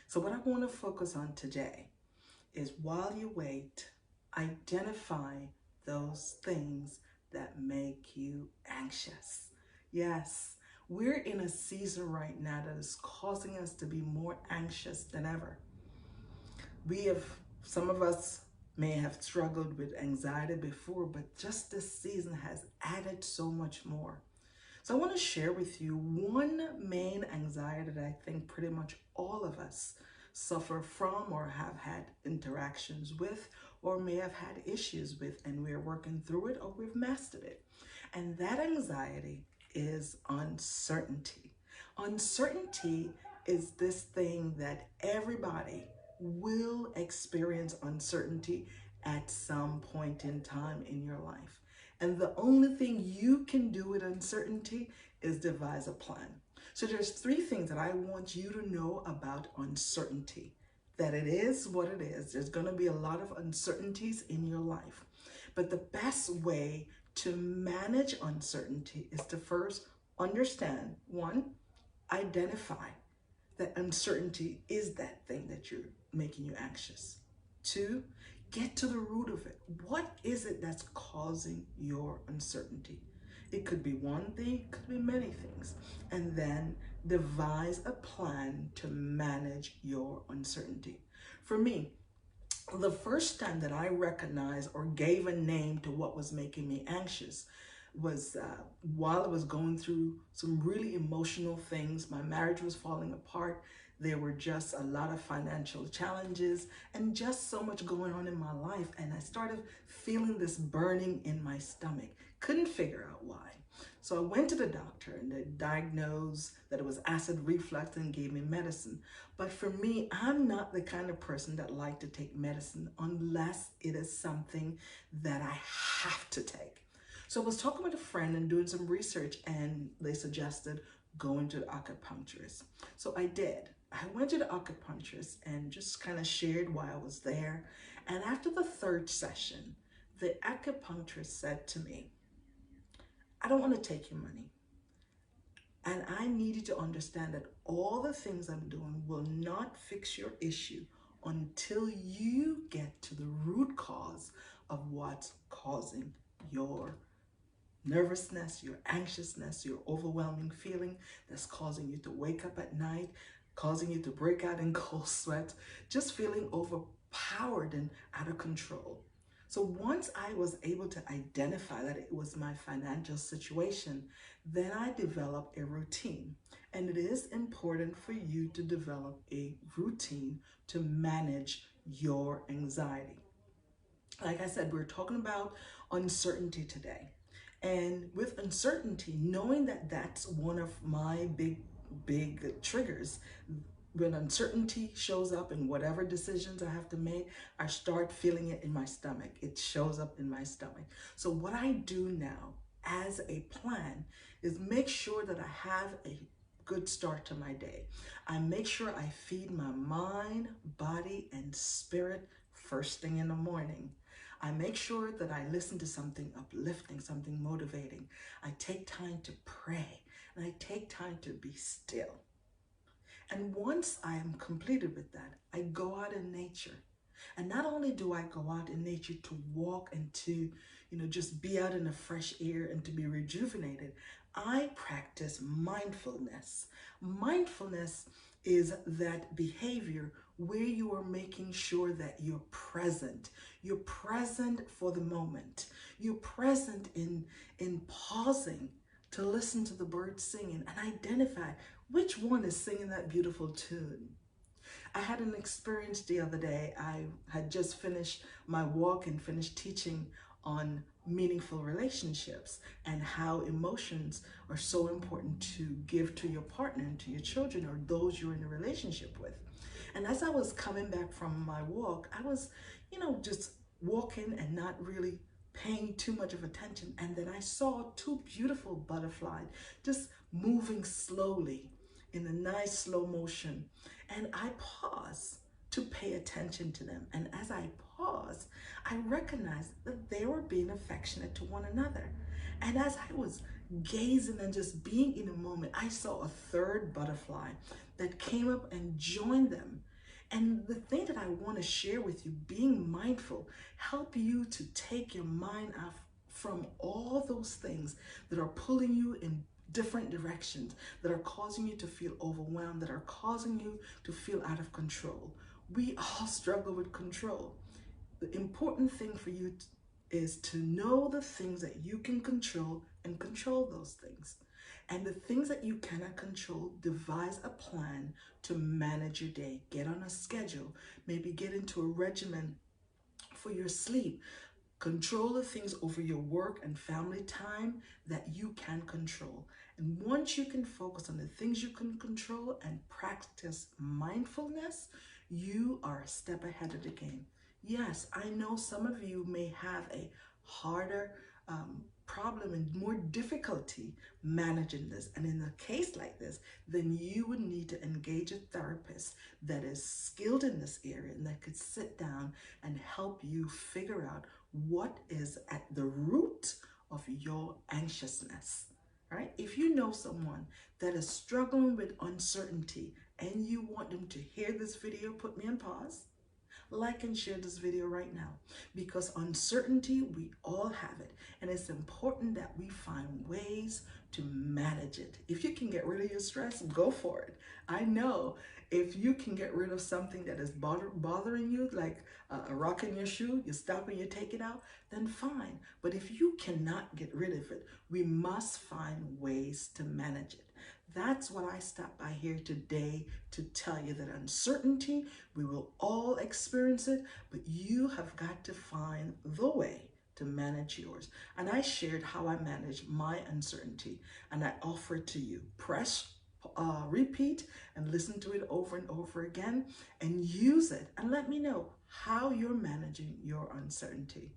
So what I want to focus on today is, while you wait, identify those things that make you anxious. Yes, we're in a season right now that is causing us to be more anxious than ever. We have, some of us may have struggled with anxiety before, but just this season has added so much more. So I want to share with you one main anxiety that I think pretty much all of us suffer from, or have had interactions with, or may have had issues with, and we're working through it, or we've mastered it. And that anxiety is uncertainty. Uncertainty is this thing that everybody will experience uncertainty at some point in time in your life. And the only thing you can do with uncertainty is devise a plan. So there's three things that I want you to know about uncertainty. That it is what it is. There's going to be a lot of uncertainties in your life. But the best way to manage uncertainty is to first understand, one, identify that uncertainty is that thing that you're making you anxious. Two, get to the root of it. What is it that's causing your uncertainty? It could be one thing, it could be many things. And then devise a plan to manage your uncertainty. For me, the first time that I recognized or gave a name to what was making me anxious was while I was going through some really emotional things. My marriage was falling apart. There were just a lot of financial challenges and just so much going on in my life. And I started feeling this burning in my stomach. Couldn't figure out why. So I went to the doctor, and they diagnosed that it was acid reflux and gave me medicine. But for me, I'm not the kind of person that like to take medicine unless it is something that I have to take. So I was talking with a friend and doing some research, and they suggested going to the acupuncturist. So I did. I went to the acupuncturist and just kind of shared why I was there. And after the third session, the acupuncturist said to me, I don't want to take your money. And I need you to understand that all the things I'm doing will not fix your issue until you get to the root cause of what's causing your nervousness, your anxiousness, your overwhelming feeling that's causing you to wake up at night, causing you to break out in cold sweat, just feeling overpowered and out of control. So once I was able to identify that it was my financial situation, then I developed a routine. And it is important for you to develop a routine to manage your anxiety. Like I said, we're talking about uncertainty today. And with uncertainty, knowing that that's one of my big triggers. When uncertainty shows up in whatever decisions I have to make, I start feeling it in my stomach. It shows up in my stomach. So what I do now as a plan is make sure that I have a good start to my day. I make sure I feed my mind, body, and spirit first thing in the morning. I make sure that I listen to something uplifting, something motivating. I take time to pray, and I take time to be still. And once I am completed with that, I go out in nature. And not only do I go out in nature to walk and to, just be out in the fresh air and to be rejuvenated, I practice mindfulness. Mindfulness is that behavior where you are making sure that you're present. You're present for the moment. You're present in pausing to listen to the birds singing and identify which one is singing that beautiful tune. I had an experience the other day. I had just finished my walk and finished teaching on meaningful relationships and how emotions are so important to give to your partner and to your children or those you're in a relationship with. And as I was coming back from my walk, I was, just walking and not really paying too much of attention. And then I saw two beautiful butterflies just moving slowly in a nice slow motion. And I paused to pay attention to them. And as I paused, I recognized that they were being affectionate to one another. And as I was gazing and just being in a moment, I saw a third butterfly that came up and joined them. And the thing that I want to share with you, being mindful, help you to take your mind off from all those things that are pulling you in different directions, that are causing you to feel overwhelmed, that are causing you to feel out of control. We all struggle with control. The important thing for you is to know the things that you can control and control those things. And the things that you cannot control, devise a plan to manage your day. Get on a schedule, maybe get into a regimen for your sleep. Control the things over your work and family time that you can control. And once you can focus on the things you can control and practice mindfulness, you are a step ahead of the game. Yes, I know some of you may have a harder problem and more difficulty managing this. And in a case like this, then you would need to engage a therapist that is skilled in this area and that could sit down and help you figure out what is at the root of your anxiousness. Right? If you know someone that is struggling with uncertainty and you want them to hear this video, put me on pause, like and share this video right now, because uncertainty, we all have it, and it's important that we find ways to manage it. If you can get rid of your stress, go for it. I know if you can get rid of something that is bothering you, like a rock in your shoe, you stop and you take it out, then fine. But if you cannot get rid of it, we must find ways to manage it. That's what I stopped by here today to tell you, that uncertainty, we will all experience it, but you have got to find the way to manage yours. And I shared how I manage my uncertainty, and I offer it to you. Press repeat and listen to it over and over again and use it, and let me know how you're managing your uncertainty.